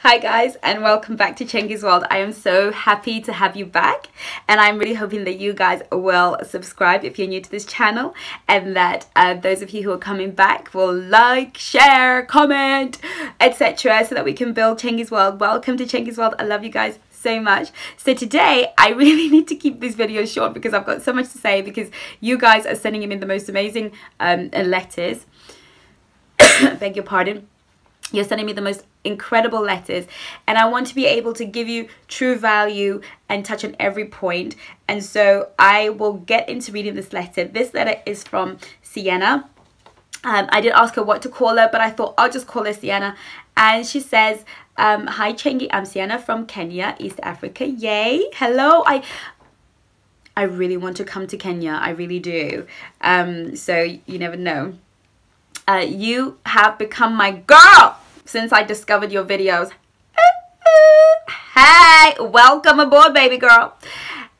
Hi guys, and welcome back to Chengi's World. I am so happy to have you back, and I'm really hoping that you guys will subscribe if you're new to this channel, and that those of you who are coming back will like, share, comment, etc. so that we can build Chengi's World. Welcome to Chengi's World. I love you guys so much. So today I really need to keep these videos short because I've got so much to say, because you guys are sending me the most amazing letters. Beg your pardon. You're sending me the most incredible letters, and I want to be able to give you true value and touch on every point. And so I will get into reading this letter. This letter is from Siana. I did ask her what to call her, but I thought I'll just call her Siana. And she says, hi Chengi, I'm Siana from Kenya, East Africa. Yay. Hello. I really want to come to Kenya. I really do. So you never know. You have become my girl since I discovered your videos. Hey, welcome aboard, baby girl.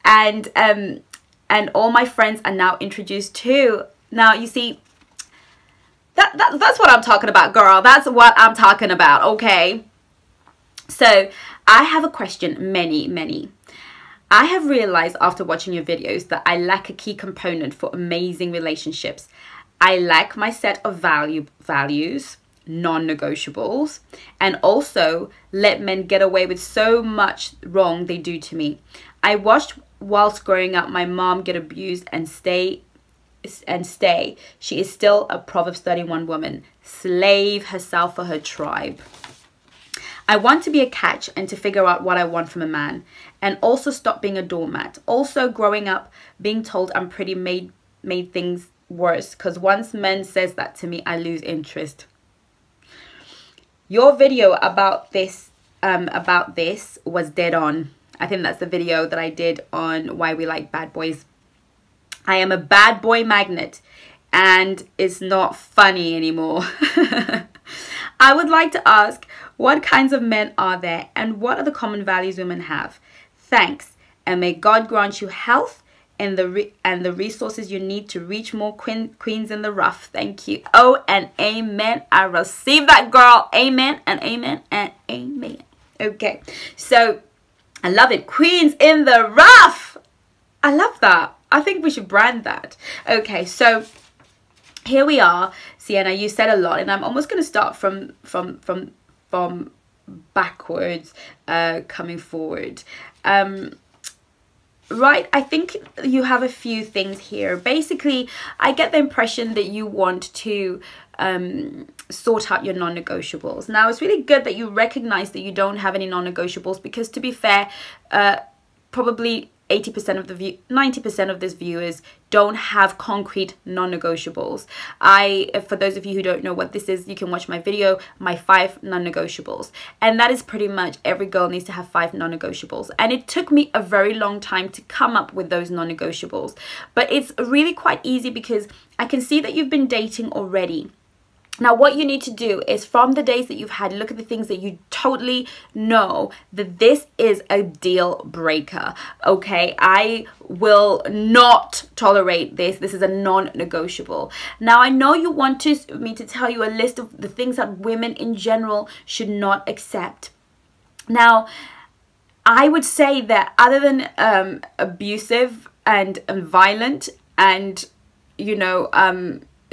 And all my friends are now introduced too. Now you see, that's what I'm talking about, girl. That's what I'm talking about. Okay, so I have a question. Many I have realized after watching your videos that I lack a key component for amazing relationships. I lack my set of values, non-negotiables, and also let men get away with so much wrong they do to me. I watched whilst growing up my mom get abused and stay. She is still a Proverbs 31 woman, slave herself for her tribe. I want to be a catch and to figure out what I want from a man, and also stop being a doormat. Also growing up being told I'm pretty made things worse, because once men says that to me, I lose interest. Your video about this was dead on. I think that's the video that I did on why we like bad boys. I am a bad boy magnet, and it's not funny anymore. I would like to ask, what kinds of men are there, and what are the common values women have? Thanks, and may God grant you health and the resources you need to reach more queens in the rough. Thank you. Oh, and amen. I receive that, girl. Amen and amen and amen. Okay, so I love it. Queens in the rough. I love that. I think we should brand that. Okay, so here we are. Sienna, you said a lot, and I'm almost going to start from backwards, coming forward. Right, I think you have a few things here. Basically, I get the impression that you want to sort out your non-negotiables. Now, it's really good that you recognize that you don't have any non-negotiables, because to be fair, probably 80% of 90% of these viewers don't have concrete non-negotiables. For those of you who don't know what this is, you can watch my video, my 5 non-negotiables. And that is pretty much every girl needs to have 5 non-negotiables. And it took me a very long time to come up with those non-negotiables. But it's really quite easy, because I can see that you've been dating already. Now, what you need to do is, from the days that you've had, look at the things that you totally know that this is a deal breaker. Okay, I will not tolerate this. This is a non-negotiable. Now, I know you want me to tell you a list of the things that women in general should not accept. Now, I would say that other than abusive and violent and, you know,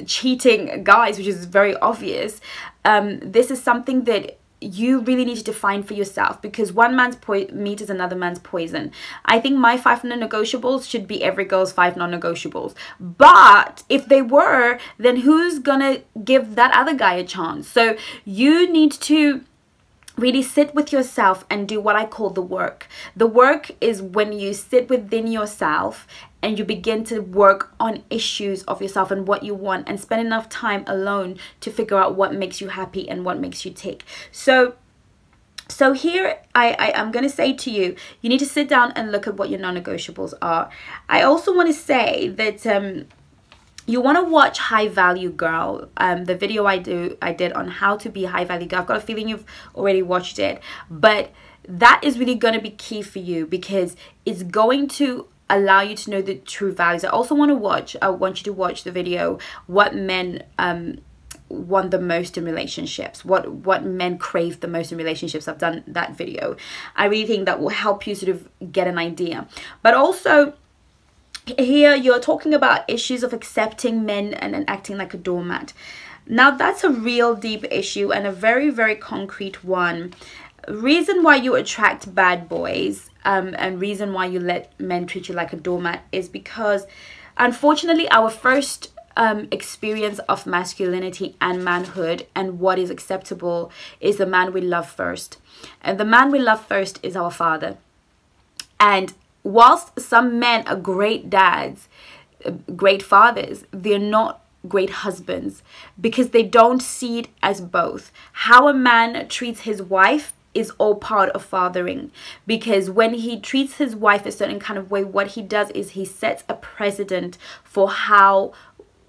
cheating guys, which is very obvious, this is something that you really need to define for yourself, because one man's meat is another man's poison. I think my 5 non-negotiables should be every girl's 5 non-negotiables, but if they were, then who's gonna give that other guy a chance? So you need to really sit with yourself and do what I call the work. The work is when you sit within yourself and you begin to work on issues of yourself and what you want, and spend enough time alone to figure out what makes you happy and what makes you tick. So here I'm going to say to you, you need to sit down and look at what your non-negotiables are. I also want to say that you want to watch High Value Girl, the video I did on how to be a high value girl. I've got a feeling you've already watched it, but that is really going to be key for you, because it's going to allow you to know the true values. I also want you to watch the video, What Men want the most in relationships, what men crave the most in relationships. I've done that video. I really think that will help you sort of get an idea. But also here you're talking about issues of accepting men and acting like a doormat. Now that's a real deep issue and a very, very concrete one. Reason why you attract bad boys and reason why you let men treat you like a doormat is because unfortunately our first experience of masculinity and manhood and what is acceptable is the man we love first. And the man we love first is our father. And whilst some men are great dads, great fathers, they're not great husbands because they don't see it as both. How a man treats his wife is all part of fathering, because when he treats his wife a certain kind of way, what he does is he sets a precedent for how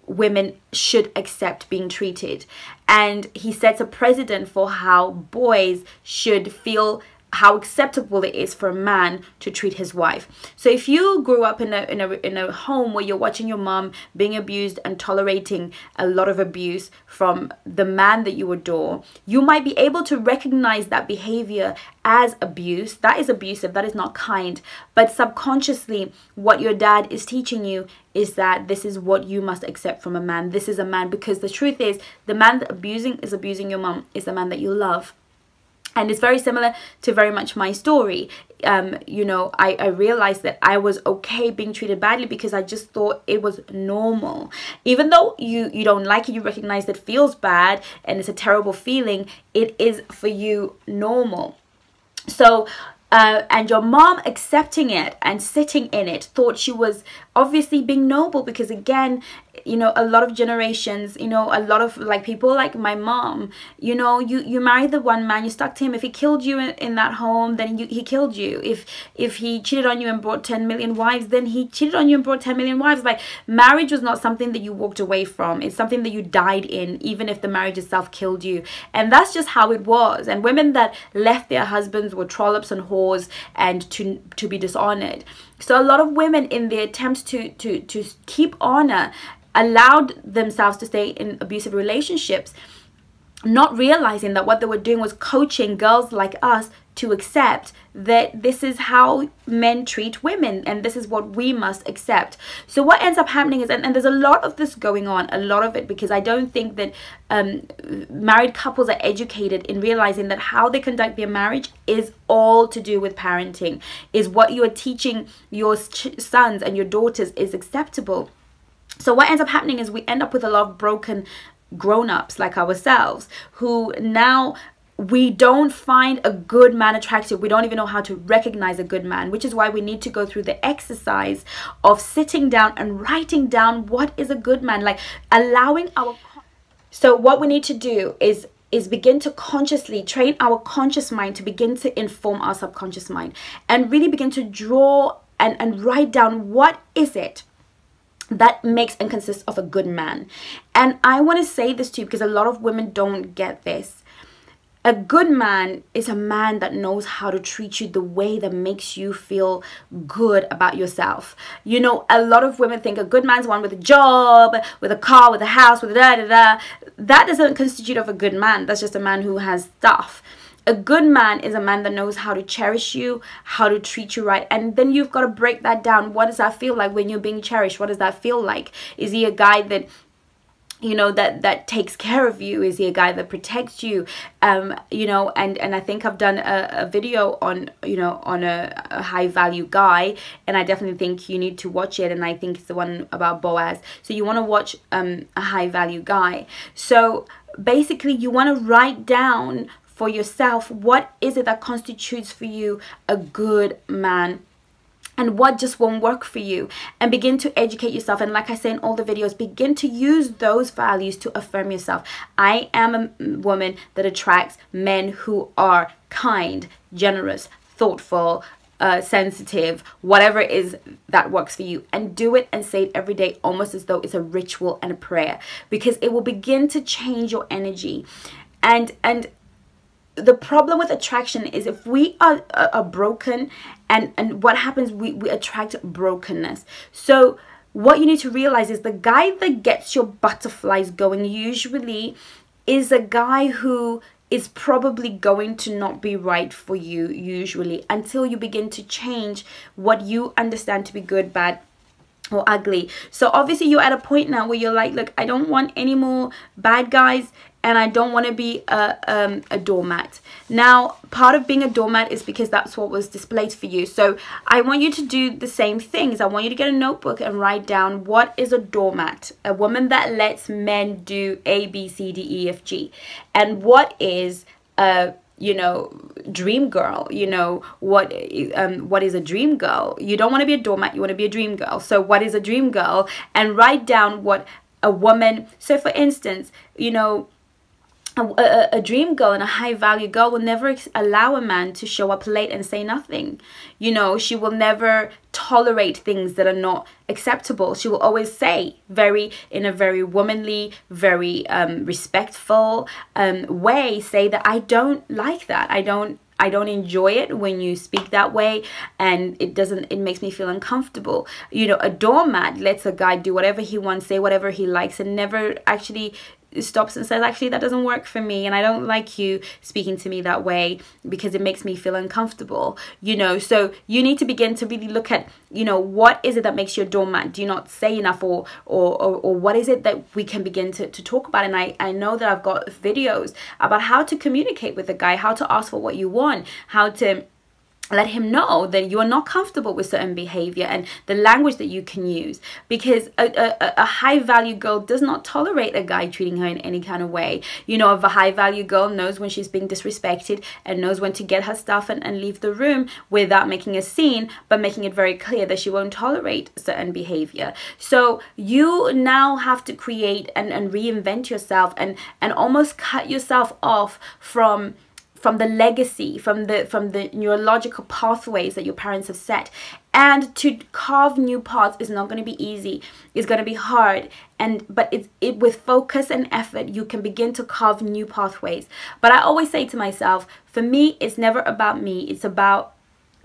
women should accept being treated, and he sets a precedent for how boys should feel, how acceptable it is for a man to treat his wife. So if you grew up in a home where you're watching your mom being abused and tolerating a lot of abuse from the man that you adore, you might be able to recognize that behavior as abuse. That is abusive, that is not kind. But subconsciously, what your dad is teaching you is that this is what you must accept from a man. This is a man, because the truth is, the man that is abusing your mom is the man that you love. And it's very similar to very much my story. You know, I realized that I was okay being treated badly because I just thought it was normal. Even though you don't like it, you recognize that it feels bad and it's a terrible feeling, it is for you normal. So, and your mom accepting it and sitting in it thought she was obviously being noble, because again, you know, a lot of generations, you know, a lot of like people like my mom, you know, you married the one man, you stuck to him. If he killed you in that home, then he killed you. If he cheated on you and brought 10 million wives, then he cheated on you and brought 10 million wives. Like, marriage was not something that you walked away from. It's something that you died in, even if the marriage itself killed you. And that's just how it was. And women that left their husbands were trollops and whores and to be dishonored. So a lot of women, in their attempts to keep honor, allowed themselves to stay in abusive relationships, not realizing that what they were doing was coaching girls like us to accept that this is how men treat women and this is what we must accept. So what ends up happening is, and there's a lot of this going on, a lot of it, because I don't think that married couples are educated in realizing that how they conduct their marriage is all to do with parenting, is what you are teaching your sons and your daughters is acceptable. So what ends up happening is we end up with a lot of broken grown-ups like ourselves, who now we don't find a good man attractive. We don't even know how to recognize a good man, which is why we need to go through the exercise of sitting down and writing down what is a good man, like allowing our... So what we need to do is begin to consciously train our conscious mind to begin to inform our subconscious mind, and really begin to draw and write down what is it that makes and consists of a good man. And I want to say this to you because a lot of women don't get this. A good man is a man that knows how to treat you the way that makes you feel good about yourself. You know, a lot of women think a good man's one with a job, with a car, with a house, with a da-da-da. That doesn't constitute of a good man. That's just a man who has stuff. A good man is a man that knows how to cherish you, how to treat you right. And then you've got to break that down. What does that feel like when you're being cherished? What does that feel like? Is he a guy that, you know, that takes care of you? Is he a guy that protects you? You know, and I think I've done a video on, you know, on a high value guy, and I definitely think you need to watch it. And I think it's the one about Boaz. So you want to watch a high value guy. So basically you want to write down for yourself, what is it that constitutes for you a good man, and what just won't work for you, and begin to educate yourself. And like I say in all the videos, begin to use those values to affirm yourself. I am a woman that attracts men who are kind, generous, thoughtful, sensitive, whatever it is that works for you. And do it and say it every day, almost as though it's a ritual and a prayer, because it will begin to change your energy. And the problem with attraction is if we are broken, and what happens, we attract brokenness. So what you need to realize is the guy that gets your butterflies going usually is a guy who is probably going to not be right for you usually, until you begin to change what you understand to be good, bad, or ugly. So obviously you're at a point now where you're like, look, I don't want any more bad guys, and I don't want to be a doormat. Now, part of being a doormat is because that's what was displayed for you. So I want you to do the same things. I want you to get a notebook and write down, what is a doormat? A woman that lets men do A, B, C, D, E, F, G. And what is a, you know, dream girl? You know, what is a dream girl? You don't want to be a doormat, you want to be a dream girl. So what is a dream girl? And write down what a woman, so for instance, you know, a dream girl and a high value girl will never allow a man to show up late and say nothing. You know, she will never tolerate things that are not acceptable. She will always say in a very womanly, very respectful way, say that I don't like that. I don't enjoy it when you speak that way, and it makes me feel uncomfortable. You know, a doormat lets a guy do whatever he wants, say whatever he likes, and never actually stops and says, actually, that doesn't work for me, and I don't like you speaking to me that way because it makes me feel uncomfortable. You know, so you need to begin to really look at, you know, what is it that makes you a doormat? Do you not say enough, or what is it that we can begin to talk about? And I know that I've got videos about how to communicate with a guy, how to ask for what you want, how to let him know that you are not comfortable with certain behavior, and the language that you can use, because a high value girl does not tolerate a guy treating her in any kind of way. You know, if a high value girl knows when she's being disrespected and knows when to get her stuff and leave the room without making a scene, but making it very clear that she won't tolerate certain behavior. So you now have to create and reinvent yourself, and almost cut yourself off from the legacy, from the neurological pathways that your parents have set. And to carve new paths is not going to be easy. It's going to be hard. But with focus and effort, you can begin to carve new pathways. But I always say to myself, for me, it's never about me. It's about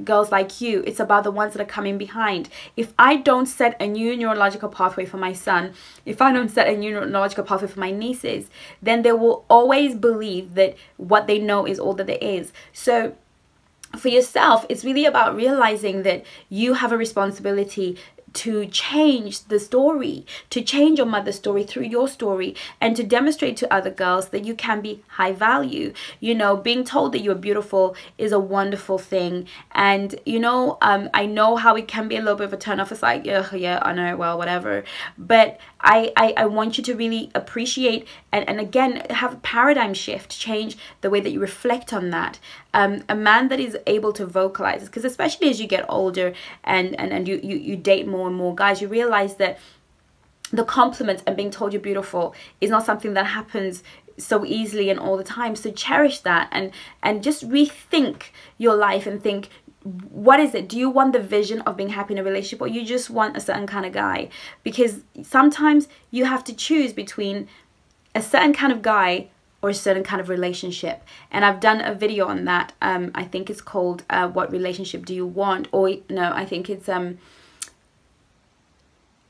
girls like you. It's about the ones that are coming behind. If I don't set a new neurological pathway for my son, if I don't set a new neurological pathway for my nieces, then they will always believe that what they know is all that there is. So for yourself, it's really about realizing that you have a responsibility to change the story, to change your mother's story through your story, and to demonstrate to other girls that you can be high value. You know, being told that you're beautiful is a wonderful thing. And, you know, I know how it can be a little bit of a turn off. It's like, yeah, I know, well, whatever. But I want you to really appreciate and again, have a paradigm shift, change the way that you reflect on that. A man that is able to vocalize, because especially as you get older and you date more and more guys, you realize that the compliments and being told you're beautiful is not something that happens so easily and all the time. So cherish that and just rethink your life and think, what is it? Do you want the vision of being happy in a relationship, or you just want a certain kind of guy? Because sometimes you have to choose between a certain kind of guy or a certain kind of relationship. And I've done a video on that. I think it's called What Relationship Do You Want? Or no, I think it's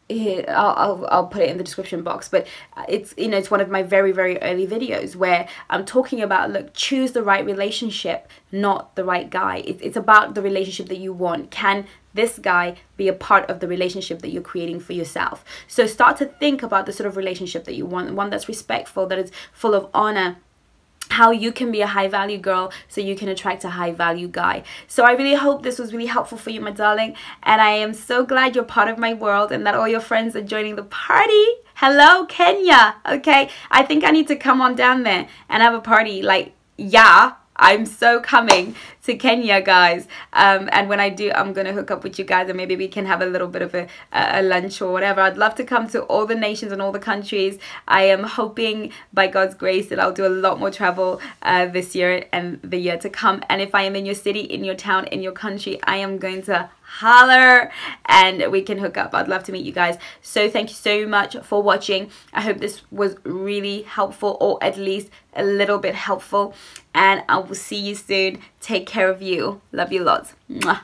I'll put it in the description box, but it's, you know, it's one of my very, very early videos where I'm talking about, look, choose the right relationship, not the right guy. It's about the relationship that you want. Can this guy be a part of the relationship that you're creating for yourself? So start to think about the sort of relationship that you want, one that's respectful, that is full of honor, how you can be a high value girl so you can attract a high value guy. So I really hope this was really helpful for you, my darling, and I am so glad you're part of my world and that all your friends are joining the party. Hello, Kenya. Okay, I think I need to come on down there and have a party. Like, yeah, I'm so coming to Kenya, guys, and when I do, I'm gonna hook up with you guys and maybe we can have a little bit of a lunch or whatever. I'd love to come to all the nations and all the countries. I am hoping by God's grace that I'll do a lot more travel this year and the year to come. And if I am in your city, in your town, in your country, I am going to holler and we can hook up. I'd love to meet you guys. So thank you so much for watching. I hope this was really helpful, or at least a little bit helpful, and I will see you soon. Take care of you. Love you lots. Mwah.